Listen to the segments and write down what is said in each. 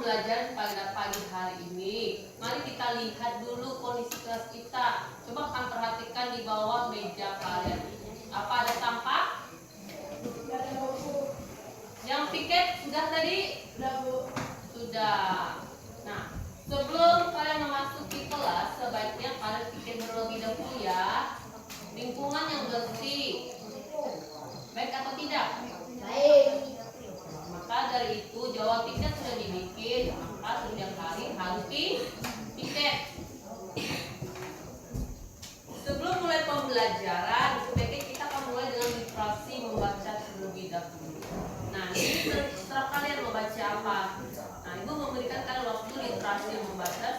pembelajaran pada pagi hari ini. Mari kita lihat dulu kondisi kelas kita. Coba kalian perhatikan di bawah meja kalian. Apa ada tampak? Yang piket sudah tadi? Sudah, Bu. Sudah. Nah, sebelum kalian memasuki kelas, sebaiknya kalian piket terlebih dahulu ya. Lingkungan yang bersih. Baik atau tidak? Baik. Maka dari itu jawab piket sudah dibikin, maka setiap hari harus piket. Sebelum mulai pembelajaran, sebaiknya kita akan mulai dengan literasi membaca terlebih dahulu. Nah, ini terserah kalian mau baca apa. Nah, Ibu memberikan kalian waktu literasi membaca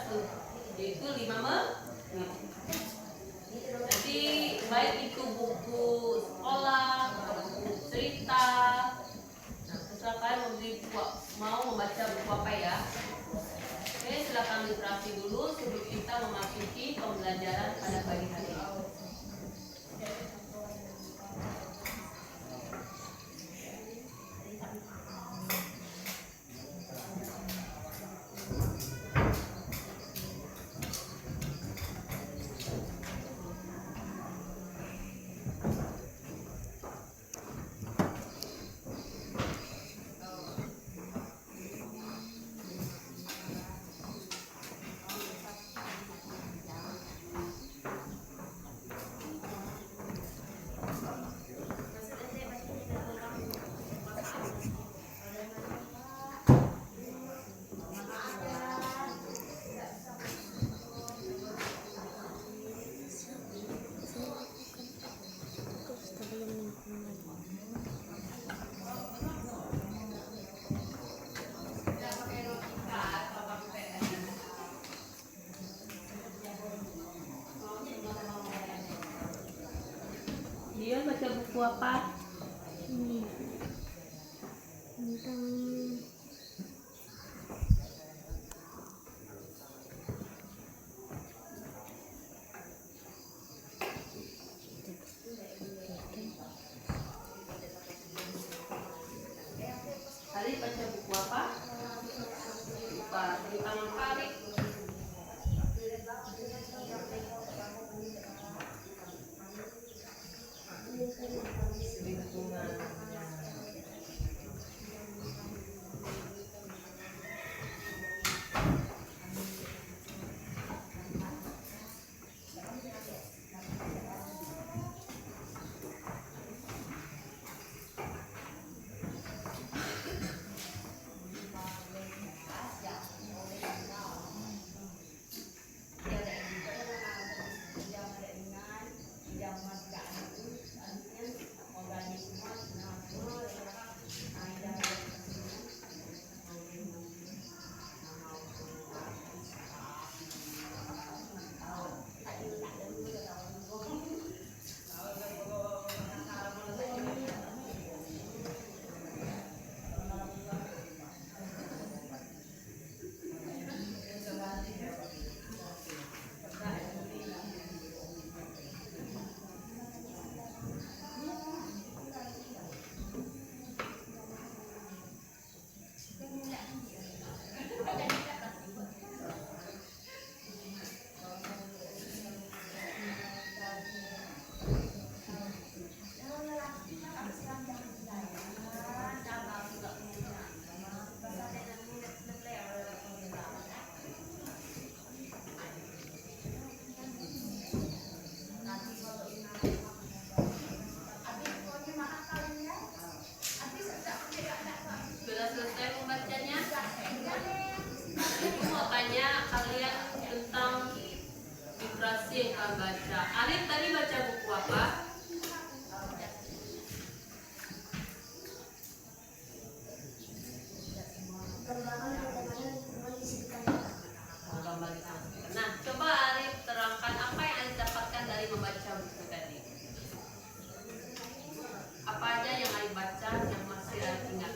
yaitu 5 menit. Nanti baik itu buku sekolah, buku cerita. Nah, terserah kalian mau membaca buku apa ya. Oke, silakan literasi dulu sebelum kita memasuki pembelajaran pada pagi hari ini. Dia baca buku apa? Hari baca buku apa? Lupa tentang Farid. Lingkungan. Sudah selesai membacanya? Aku mau tanya kalian tentang literasi yang kalian baca. Arif tadi baca buku apa? Nah, coba Arif terangkan apa yang Arif dapatkan dari membaca buku tadi. Apa aja yang Arif baca yang masih Arif ingat?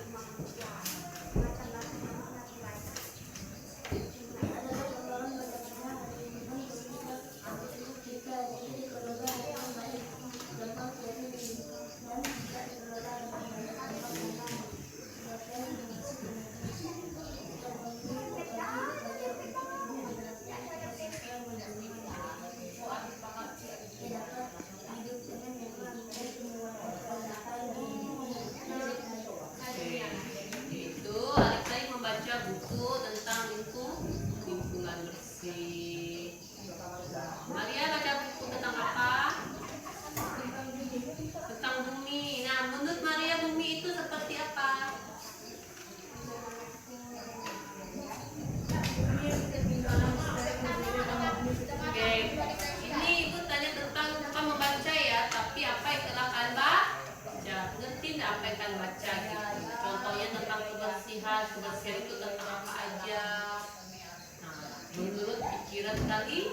adik-adik membaca buku tentang lingkungan bersih. Maria baca buku tentang apa? Tentang bumi. Nah, menurut Maria bumi itu seperti apa? Oke, ini ibu tanya tentang bukan membaca ya, tapi apa yang telah kalian baca? Ngerti nggak apa yang kalian baca? Gitu. Contohnya tentang kebersihan itu tentang apa aja? Nah, menurut pikiran kalian.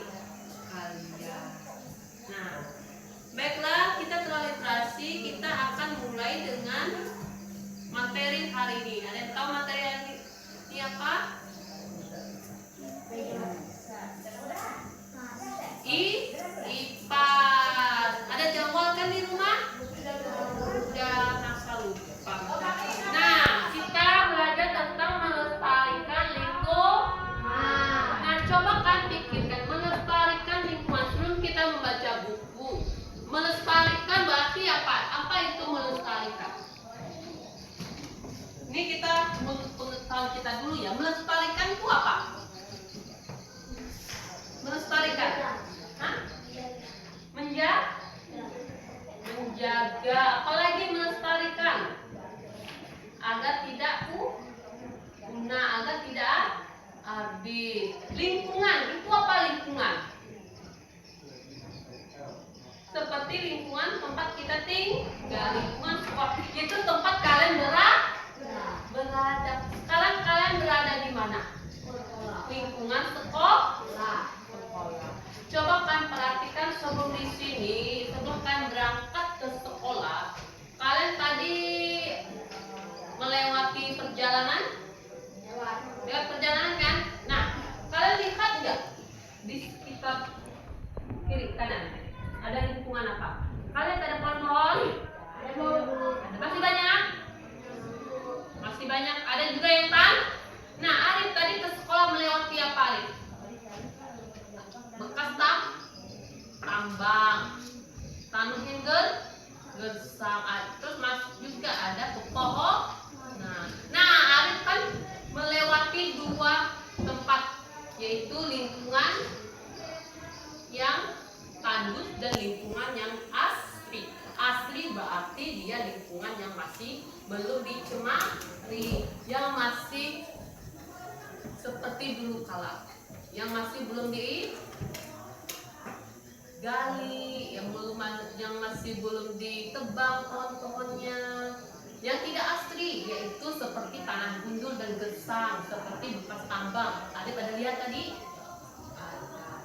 Nah, baiklah, kita telah literasi. Kita akan mulai dengan materi hari ini. Ada yang tahu materi hari ini apa? IPA. Ada jadwal kan di rumah? Udah masa lupa. Nah, kita belajar tentang melestarikan lingkungan. Nah, coba kan pikirkan melestarikan lingkungan sebelum kita membaca buku. Melestarikan berarti apa? Apa itu melestarikan? Ini kita pengetahuan kita dulu ya. Melestarikan itu apa? Melestarikan. Hah? Menjaga. Apalagi melestarikan agar tidak punah, agar tidak habis. Lingkungan itu apa lingkungan? Seperti lingkungan tempat kita tinggal, lingkungan sekolah. Itu tempat kalian berada. Sekarang kalian berada di mana? Lingkungan sekolah. Coba kalian perhatikan sebelum di sini, sebelum kalian berangkat ke sekolah, kalian tadi melewati perjalanan? Lewat perjalanan kan? Nah, kalian lihat nggak di sekitar kiri kanan ada lingkungan apa? Kalian ada pohon-pohon? Masih banyak? Masih banyak. Ada juga yang Nah, Arif tadi ke sekolah melewati apa, Arif? Bekas tambang, tanah yang gersang. Terus masuk juga ada pohon. Nah, Arif kan melewati dua tempat, yaitu lingkungan yang tandus dan lingkungan yang asli. Asli berarti dia lingkungan yang masih belum dicemari, yang masih seperti dulu kala, yang masih belum digali, yang masih belum ditebang pohon-pohonnya, yang tidak asli, yaitu seperti tanah gundul dan gersang, seperti bekas tambang. Tadi pada lihat tadi.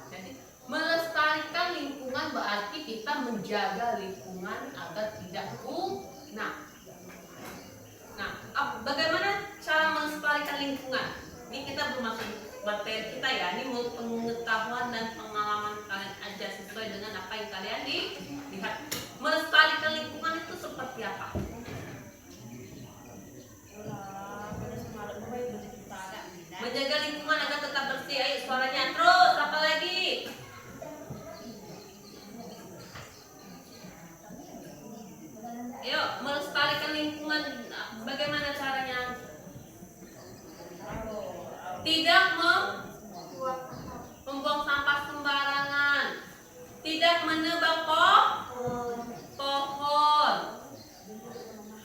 Jadi melestarikan lingkungan berarti kita menjaga lingkungan agar tidak punah. Nah, bagaimana cara melestarikan lingkungan? Ini kita belum masuk materi kita ya. Ini menurut pengetahuan dan pengalaman kalian aja, sesuai dengan apa yang kalian lihat. Melestarikan lingkungan itu seperti apa? Menjaga lingkungan agar tetap bersih. Ayo suaranya terus. Apa lagi? Ayo, melestarikan lingkungan bagaimana caranya? Tidak membuang sampah sembarangan. Tidak menebang pohon.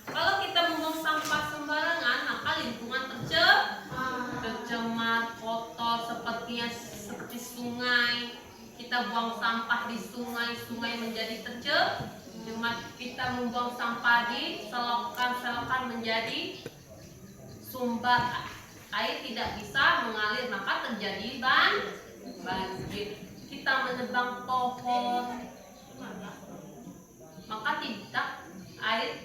Kalau kita membuang sampah sembarangan, maka lingkungan tercemar, kotor, seperti sungai. Kita buang sampah di sungai, sungai menjadi tercemar. Kita membuang sampah di selokan menjadi sumber air tidak bisa mengalir, maka terjadi banjir. Kita menebang pohon, maka air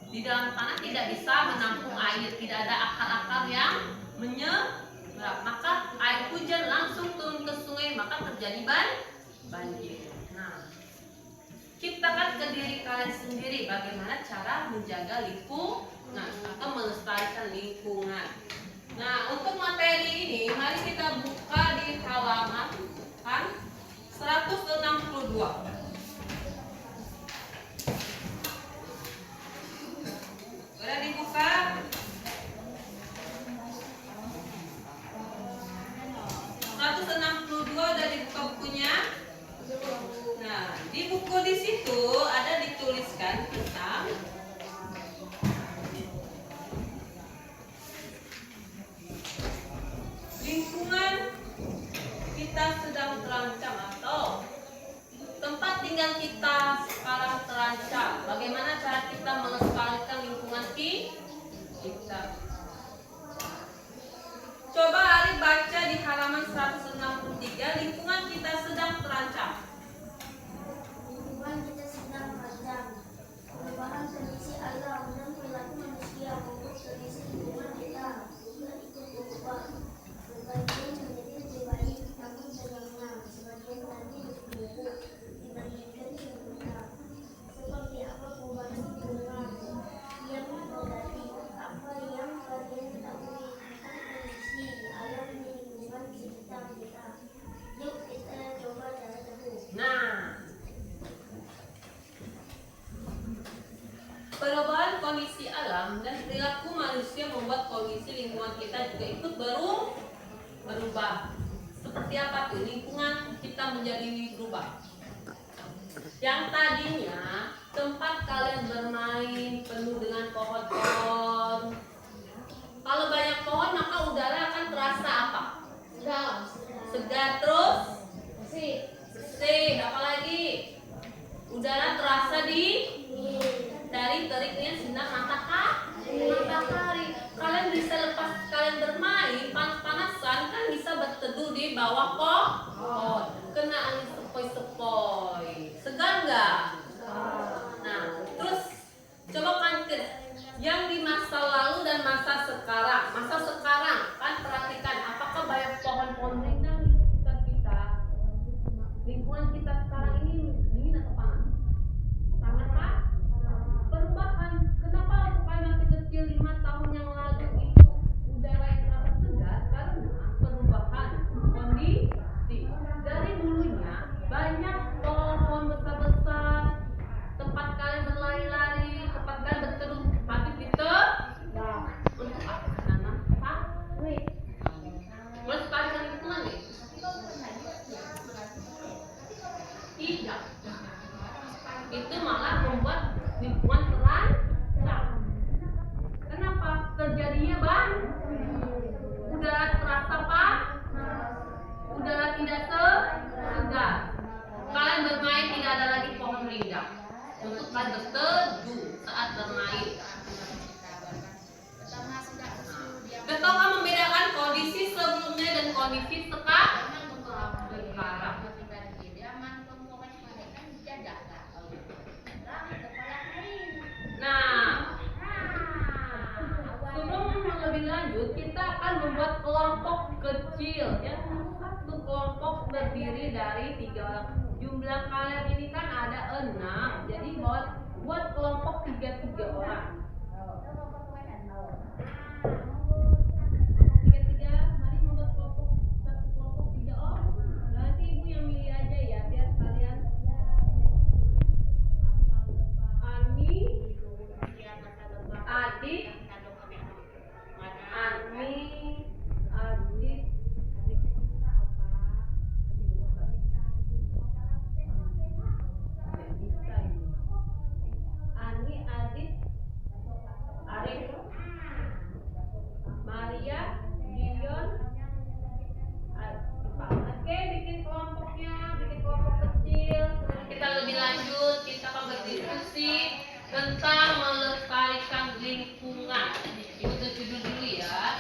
di dalam tanah tidak bisa menampung air, tidak ada akar-akar yang menyerap, maka air hujan langsung turun ke sungai, maka terjadi banjir. Nah, ciptakan ke diri kalian sendiri bagaimana cara menjaga lingkungan atau melestarikan lingkungan. Nah, untuk materi ini mari kita buka di halaman 162. Udah dibuka? Semua udah dibuka bukunya? Nah, di buku di situ ada dituliskan tentang lingkungan kita sedang terancam atau tempat tinggal kita sekarang terancam. Bagaimana cara kita melestarikan lingkungan kita? Coba Ari baca di halaman 163, lingkungan kita sedang terancam. Lingkungan kita sedang terancam. Perubahan kondisi alam dan perilaku manusia membuat kondisi lingkungan kita juga ikut berubah. Sebagian menjadi lebih baik, namun sayangnya sebagian lagi lebih buruk dibandingkan sebelumnya. Seperti apa perubahan lingkungan yang terjadi? Apa yang kalian ketahui tentang kondisi alam di lingkungan sekitar kita? Yuk kita coba cari tahu. Nah, perubahan kondisi alam dan perilaku manusia membuat kondisi lingkungan kita juga ikut berubah. Seperti apa tuh lingkungan kita menjadi berubah? Yang tadinya tempat kalian bermain penuh dengan pohon-pohon. Kalau banyak pohon maka udara akan terasa apa? Segar terus bersih. Apalagi udara terasa dari teriknya sinar matahari. Kalian bisa lepas kalian bermain panas-panasan kan bisa berteduh di bawah pohon. Kena angin sepoi-sepoi. Segar nggak? Nah, terus coba kan yang di masa lalu dan masa sekarang. Masa sekarang kan perhatikan apakah banyak pohon-pohon rindang di sekitar kita. Lingkungan kita sekarang ini dingin atau panas? Sangat panas. Perubahan. Kenapa waktu masih kecil 5 tahun yang lalu itu udara yang sangat segar? Karena perubahan kondisi. Dari dulunya banyak pohon besar-besar, tempat kalian berlari-lari, tempat kalian berteduh, habis untuk apa? Tanam sawit. Melestarikan lingkungan nih? Tidak. Itu malah membuat lingkungan terancam. Kenapa? Terjadinya udara terasa udara tidak segar. Kalian bermain tidak ada lagi pohon rindang untuk kalian berteduh saat bermain. Betapa membedakan kondisi sebelumnya dan kondisi sekarang. Nah, sebelum lebih lanjut, kita akan membuat kelompok kecil. Yang satu kelompok terdiri dari 3 orang. Jumlah kalian ini kan ada 6, jadi buat kelompok 3 orang. 3, mari membuat satu kelompok 3 orang. Nanti ibu yang milih aja ya, biar kalian. Ani, Adik, Maria, Dion, oke, bikin kelompoknya, bikin kelompok kecil. Kita lebih lanjut, kita akan berdiskusi tentang melestarikan lingkungan. Itu judul dulu ya.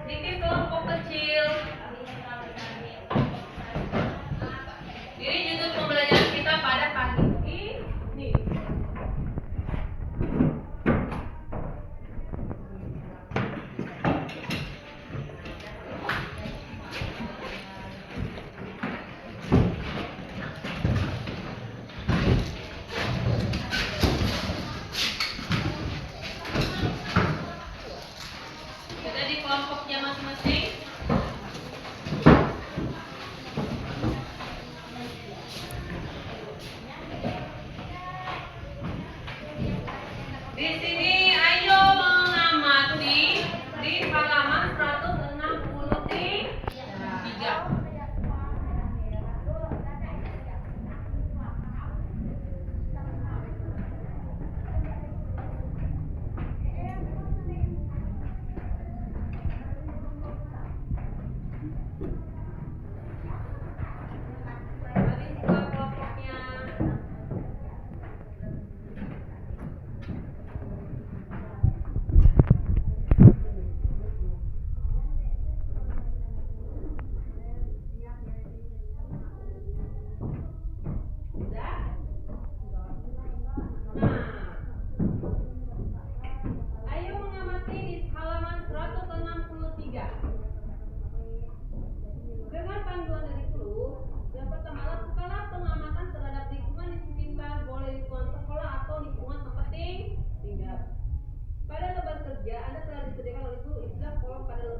Bikin kelompok kecil. Ini judul pembelajaran kita pada pagi ini. Kita di kelompoknya masing-masing.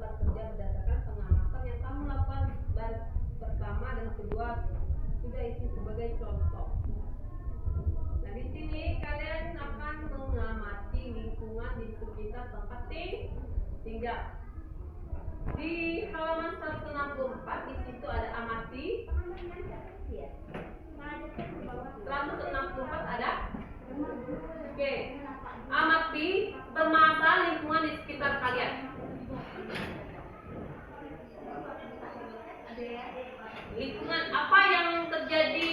tempat kerja berdasarkan pengamatan yang kamu lakukan pertama dan kedua. Sudah isi sebagai contoh. Nah, di sini kalian akan mengamati lingkungan di sekitar tempat tinggal. Di halaman 164 di situ ada amati. 164 ada. Oke. Amati permasalahan lingkungan di sekitar kalian. Lingkungan apa yang terjadi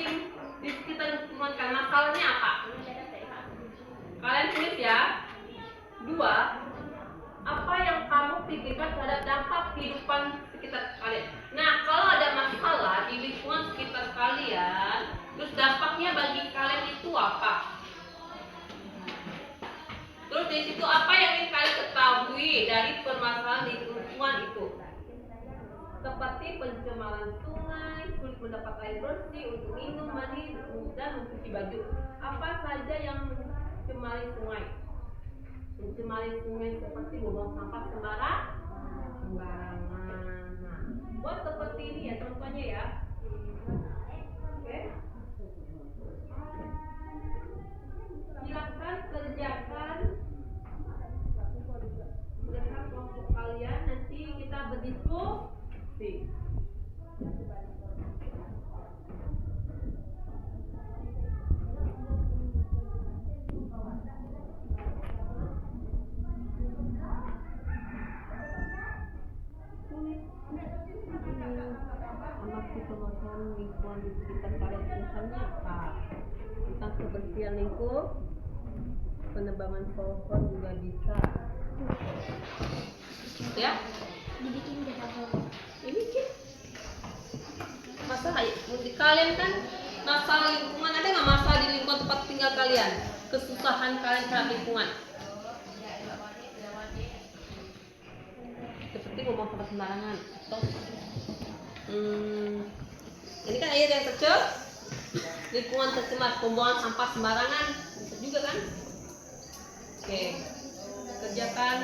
di sekitar lingkungan kalian? Masalahnya apa? Kalian tulis ya. 2. Apa yang kamu pikirkan terhadap dampak kehidupan sekitar kalian? Nah, kalau ada masalah di lingkungan sekitar kalian, terus dampaknya bagi kalian itu apa? Terus di situ apa yang ingin kalian ketahui dari permasalahan di lingkungan itu? Seperti pencemaran sungai, sulit mendapat air bersih untuk minum, mandi, dan mencuci baju. Apa saja yang mencemari sungai? Mencemari sungai seperti buang sampah sembarangan. Nah, buat seperti ini ya contohnya ya. Oke. Silakan kerjakan dengan kelompok kalian. Nanti kita berdiskusi. Amati permasalahan lingkungan di sekitar kalian. Tulisannya apa? Tentang kebersihan lingkungan, penebangan pohon juga bisa. Ya? Dibikin berapa? Ini sih masalah di kalian kan, masalah lingkungan. Ada nggak masalah di lingkungan tempat tinggal kalian? Kesusahan kalian terhadap lingkungan? Seperti ngomong sampah sembarangan atau ini kan air yang kecil, lingkungan tercemar, pembuangan sampah sembarangan, bisa juga kan? Oke, kerjakan.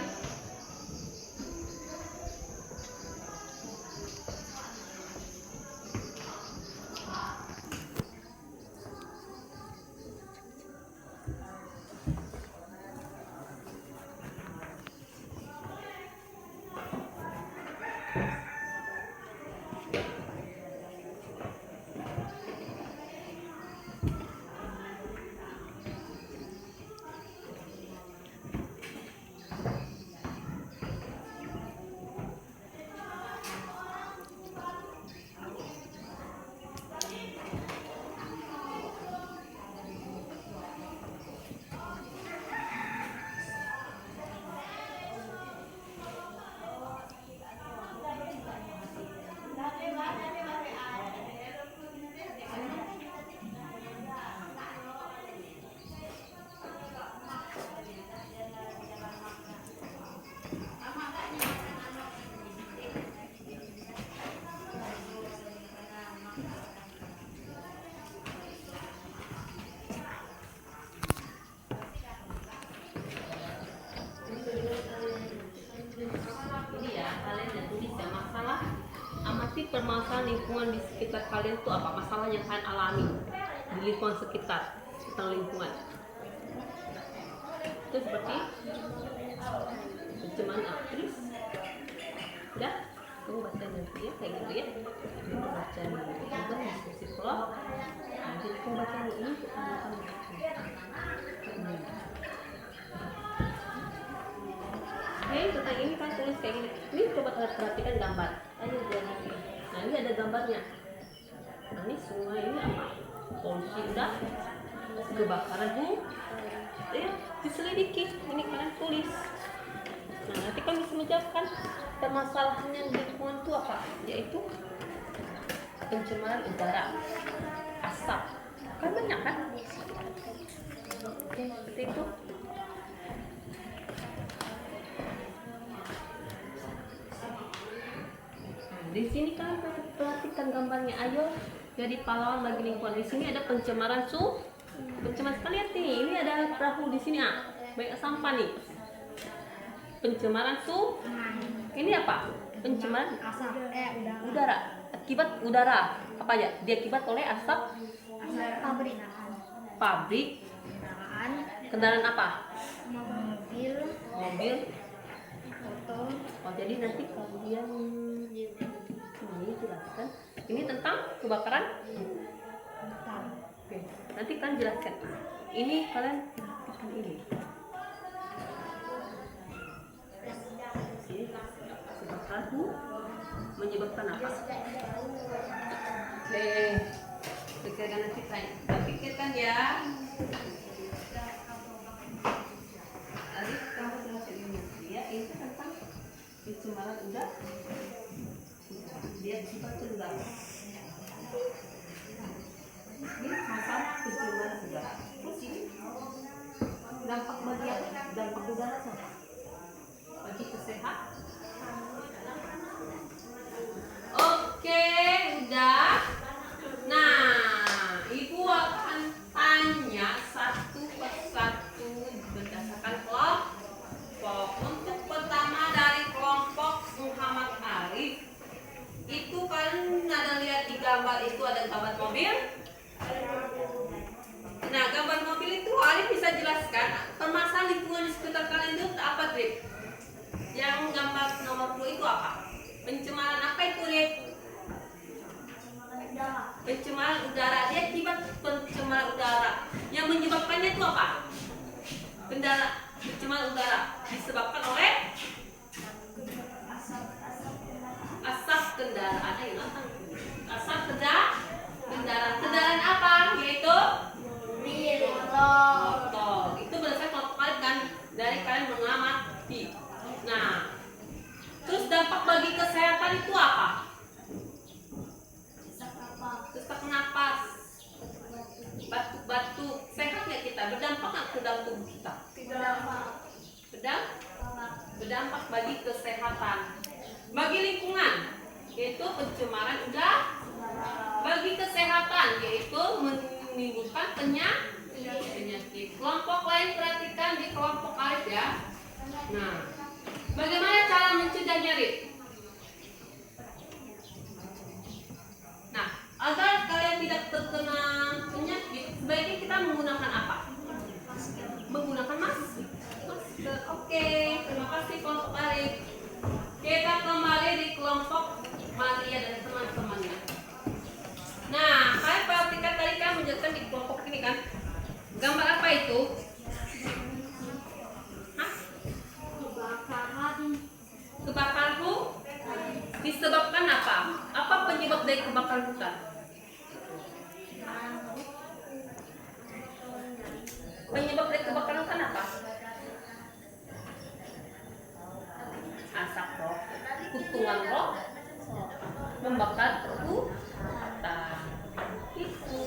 Permasalahan lingkungan di sekitar kalian itu apa? Masalah yang kalian alami di lingkungan sekitar lingkungan itu seperti pencemaran aktris. Udah, kamu baca nanti ya, kayak gitu ya. Kamu baca nanti diskusi vlog. Nanti kamu baca ini untuk kamu. Oke, tentang ini kan tulis kayak gini. Ini coba kalian perhatikan gambar. Ayo lihat. Nah, ini ada gambarnya. Nah, ini sungai ini apa? Polusi udah, kebakaran ya, diselidiki. Ini kalian tulis. Nah, nanti kalian bisa menjawabkan permasalahannya di lingkungan itu apa? Yaitu pencemaran udara, asap. Kan banyak kan? Oke, seperti itu. Di sini kan perhatikan gambarnya. Ayo jadi pahlawan bagi lingkungan. Di sini ada pencemaran pencemaran. Lihat nih, ini ada perahu di sini banyak sampah nih. Pencemaran ini ini apa? Pencemaran Asap. Udara. udara. Akibat udara apa ya? Diakibat oleh asap Pabrik. pabrik, Kendaraan. kendaraan apa? Mobil. Mobil. Foto. Oh, jadi nanti kalian ini jelaskan. Ini tentang kebakaran. Hutan. Oke, nanti kan jelaskan. Ini kalian pikirkan ini. Ini kebakaran menyebabkan apa? Oke, pikirkan nanti kita pikirkan ya. Arif, kamu jelaskan ini. Ya, ini tentang pencemaran udara. Dia sifat rendah. Ini masalah pencemaran udara. Terus ini dampak bagi apa? Dampak udara apa? Bagi kesehatan. Oke, udah. Nah, ibu akan tanya satu persatu berdasarkan kelompok. Untuk pertama dari kelompok Muhammad Arif, itu kan ada lihat di gambar itu ada gambar mobil. Nah, gambar mobil itu Arif bisa jelaskan permasalahan lingkungan di sekitar kalian itu apa, Trip? Yang gambar nomor 2 itu apa? Pencemaran apa itu, Rip? Pencemaran udara. Dia akibat pencemaran udara. Yang menyebabkannya itu apa? Pencemaran udara disebabkan oleh asap kendaraan. Asap kendaraan. Kendaraan apa? Yaitu motor. Itu berdasarkan kelompok kalian kan dari kalian mengamati. Nah, terus dampak bagi kesehatan itu apa? Sesak napas, batuk-batuk. Sehat nggak kita? Berdampak nggak ke dalam tubuh kita? Berdampak bagi kesehatan. Bagi lingkungan, yaitu pencemaran udara. Bagi kesehatan, yaitu menimbulkan penyakit. Kelompok lain perhatikan di kelompok Arif ya. Nah, bagaimana cara mencegahnya, Rip? Nah, agar kalian tidak terkena penyakit, sebaiknya kita menggunakan apa? Menggunakan masker. Oke, terima kasih kelompok Arif. Kita kembali di kelompok Maria dan teman-temannya. Nah, kalian perhatikan tadi kan menjelaskan di kelompok ini kan. Gambar apa itu? Kebakaran disebabkan apa? Apa penyebab dari kebakaran hutan? Penyebab dari kebakaran hutan apa? Asap rokok, kutungan rokok, membakar hutan. Itu.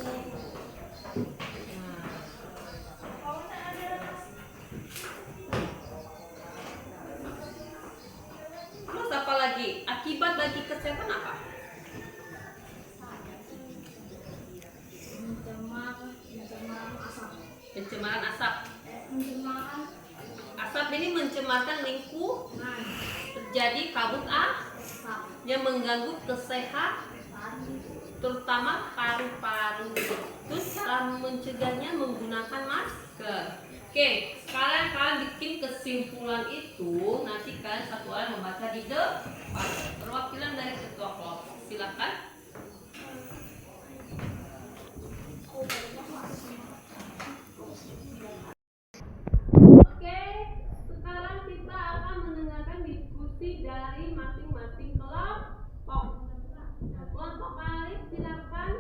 Terus apa lagi? Akibat bagi kesehatan apa? Pencemaran asap. Asap ini mencemarkan lingkungan. Terjadi kabut asap yang mengganggu kesehatan, terutama paru-paru. Terus cara mencegahnya menggunakan masker. Oke, sekarang kalian bikin kesimpulan itu. Nanti kalian satu orang membaca di depan. Perwakilan dari ketua kelompok, silakan. Oke, sekarang kita akan mendengarkan diskusi dari masing-masing kelompok. Kelompok Arif, silakan.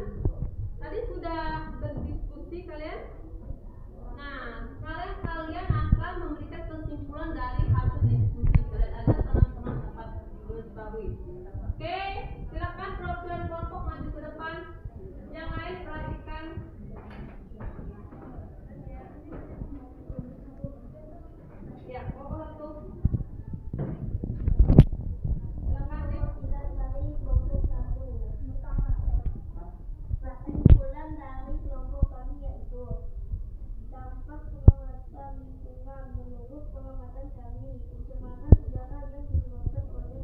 Tadi sudah berdiskusi kalian. Nah, sekarang kalian akan memberikan kesimpulan dari hasil diskusi kalian agar teman-teman dapat mengetahui. Oke, silakan perwakilan kelompok maju ke depan. Yang lain perhatikan. Ya, kelompok satu. Silakan, Dik. Kesimpulan dari kelompok kami yaitu dampak pengamatan lingkungan. Menurut pengamatan kami, pencemaran udara yang disebabkan oleh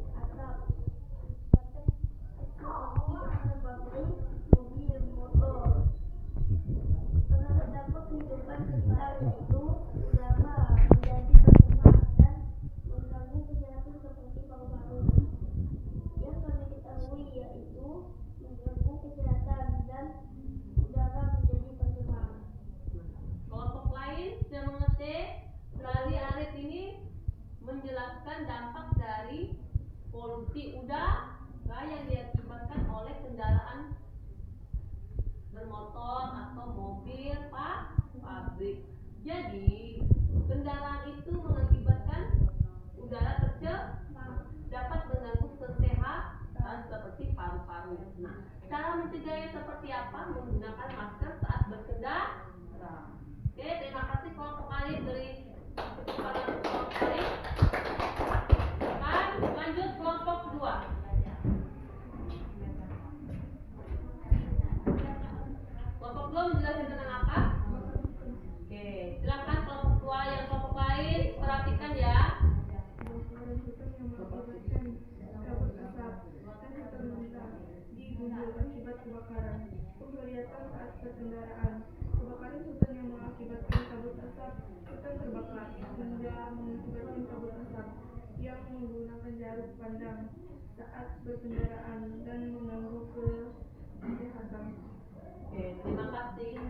kendaraan itu mengakibatkan udara tercemar, dapat mengganggu kesehatan seperti paru-paru. Nah, cara mencegahnya seperti apa? Menggunakan masker saat berkendara. Oke, terima kasih kelompok alif dari kelompok alif. Lanjut kelompok 2. Kelompok 2 menjelaskan tentang apa? Oke, silakan kelompok 2 yang kelompok lain perhatikan ya. Akibat kebakaran, penglihatan saat berkendaraan. Kebakaran hutan yang mengakibatkan kabut asap, hutan terbakar, benda mengakibatkan kabut asap yang menggunakan jarak pandang saat berkendaraan dan mengganggu kesehatan. Oke, terima kasih.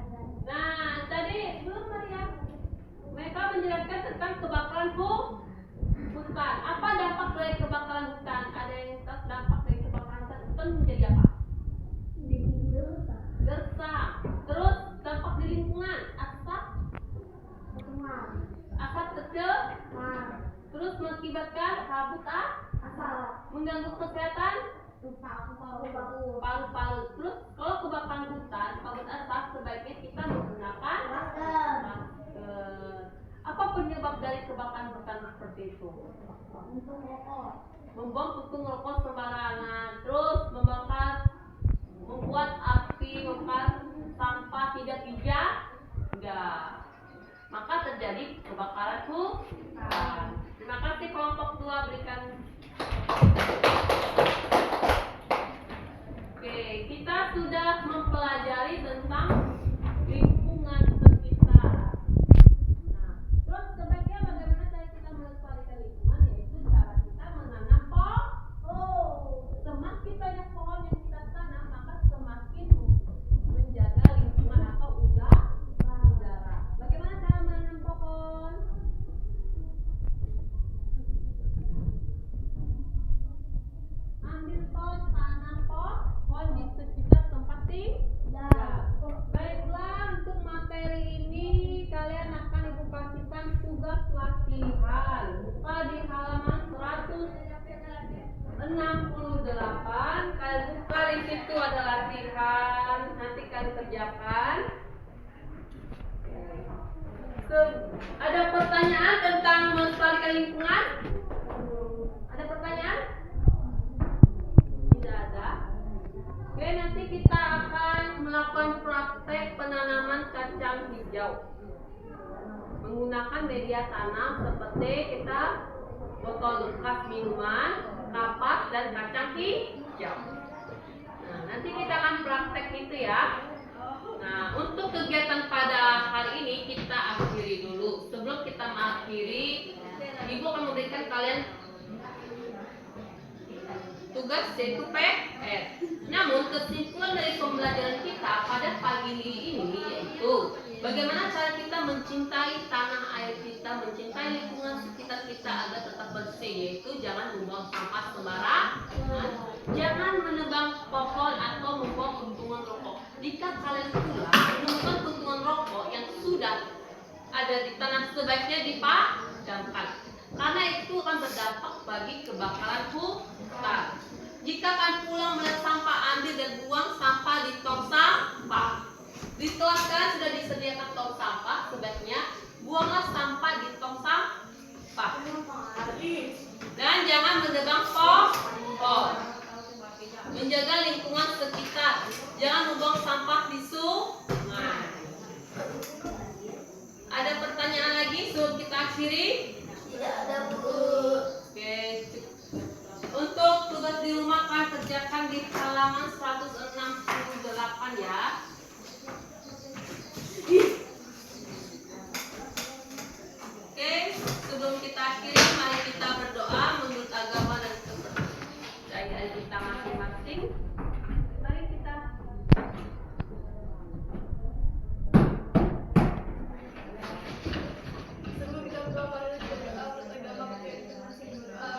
Nah, tadi belum Maria. Mereka menjelaskan tentang kebakaran hutan. Apa dampak dari kebakaran hutan? Ada yang tahu dampak dari kebakaran hutan menjadi apa? Gersang. Terus dampak di lingkungan, asap tercemar. Terus mengakibatkan kabut asap, mengganggu kesehatan paru-paru. Terus kalau kebakaran hutan, kabut asap sebaiknya kita menggunakan masker. Apa penyebab dari kebakaran hutan seperti itu? Membuang puntung rokok sembarangan, terus membuat api, membakar sampah tidak dijaga, maka terjadi kebakaran hutan. Terima kasih kelompok 2 berikan. Oke, kita sudah mempelajari tentang lingkungan sekitar. Nah, terus sebaiknya bagaimana cara kita melestarikan lingkungan, yaitu cara kita menanam pohon. Semakin banyak pohon yang kita tanam, maka semakin menjaga lingkungan atau udara. Bagaimana cara menanam pohon? Ambil pot, tanam pohon di sekitar tempat tinggal. Baiklah, untuk materi ini kalian akan ibu kasihkan tugas latihan. Buka di halaman 168. Kalian buka, di situ ada latihan. Nanti kalian kerjakan. Ada pertanyaan tentang melestarikan lingkungan? Ada pertanyaan? Tidak ada. Oke, nanti kita akan melakukan praktek penanaman kacang hijau menggunakan media tanam seperti kita botol bekas minuman, kapas, dan kacang hijau. Nah, nanti kita akan praktek itu ya. Nah, untuk kegiatan pada hari ini kita akhiri dulu. Sebelum kita mengakhiri, Ibu akan memberikan kalian tugas yaitu PR. Namun kesimpulan dari pembelajaran kita pada pagi ini yaitu bagaimana cara kita mencintai tanah air kita, mencintai lingkungan sekitar kita agar tetap bersih, yaitu jangan membuang sampah sembarangan, jangan menebang pohon atau membuang puntungan rokok. Jika kalian pulang menemukan puntungan rokok yang sudah ada di tanah, sebaiknya dipadamkan, karena itu akan berdampak bagi kebakaran hutan. Jika kalian pulang melihat sampah, ambil dan buang sampah di tong sampah. Di kelas kalian sudah disediakan tong sampah, sebaiknya buanglah sampah di tong sampah. Dan jangan menebang pohon. Menjaga lingkungan sekitar. Jangan membuang sampah di sungai. Ada pertanyaan lagi sebelum kita akhiri? Tidak ada, Bu. Oke. Untuk tugas di rumah kalian kerjakan di halaman 168 ya. Oke, sebelum kita akhiri, mari kita berdoa menurut agama dan kepercayaan kita masing-masing. Mari kita Sebelum kita berdoa, mari kita berdoa menurut agama masing-masing. Berdoa.